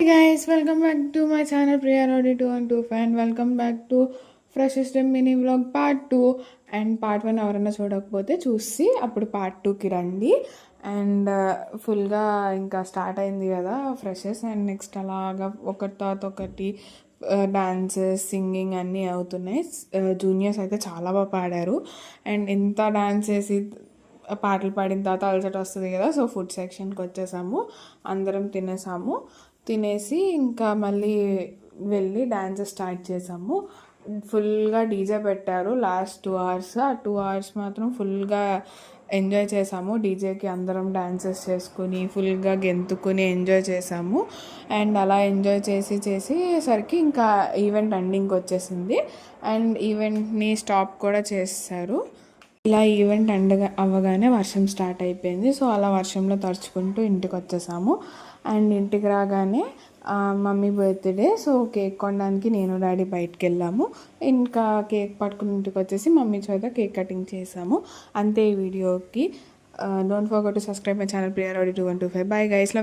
Hey guys, welcome back to my channel Priya Rodi 212 and welcome back to Fresh System mini vlog part 2 and part 1 ఎవరైనా చూడకపోతే చూసి అప్పుడు part 2కి రండి and ఫుల్గా ఇంకా స్టార్ట్ అయింది కదా ఫ్రెషెస్ అండ్ నెక్స్ట్ అలాగా ఒకటి తర్వాత ఒకటి డాన్సెస్ సింగింగ్ అన్నీ అవుతున్నాయి. జూనియర్స్ అయితే చాలా బాగా పాడారు అండ్ ఎంత డాన్స్ చేసి పాటలు పాడిన తర్వాత అలసట వస్తుంది కదా. సో ఫుడ్ సెక్షన్కి వచ్చేసాము, అందరం తినేసి ఇంకా మళ్ళీ వెళ్ళి డ్యాన్స్ స్టార్ట్ చేసాము. ఫుల్గా డీజే పెట్టారు లాస్ట్ 2 hours. ఆ 2 hours మాత్రం ఫుల్గా ఎంజాయ్ చేసాము. డీజేకి అందరం డాన్సెస్ చేసుకుని ఫుల్గా గెంతుకుని ఎంజాయ్ చేసాము. అండ్ అలా ఎంజాయ్ చేసేసరికి ఇంకా ఈవెంట్ ఎండింగ్కి వచ్చేసింది అండ్ ఈవెంట్ని స్టాప్ కూడా చేస్తారు. ఇలా ఈవెంట్ అవ్వగానే వర్షం స్టార్ట్ అయిపోయింది. సో అలా వర్షంలో తడుచుకుంటూ ఇంటికి వచ్చేసాము. అండ్ ఇంటికి రాగానే మమ్మీ బర్త్డే, సో కేక్ కొనడానికి నేను డాడీ బయటకు వెళ్ళాము. ఇంకా కేక్ పట్టుకుని ఇంటికి వచ్చేసి మమ్మీ చేత కేక్ కటింగ్ చేసాము. అంతే ఈ వీడియోకి. Don't forget to subscribe my channel Priya Rodi 212. Bye guys, love you.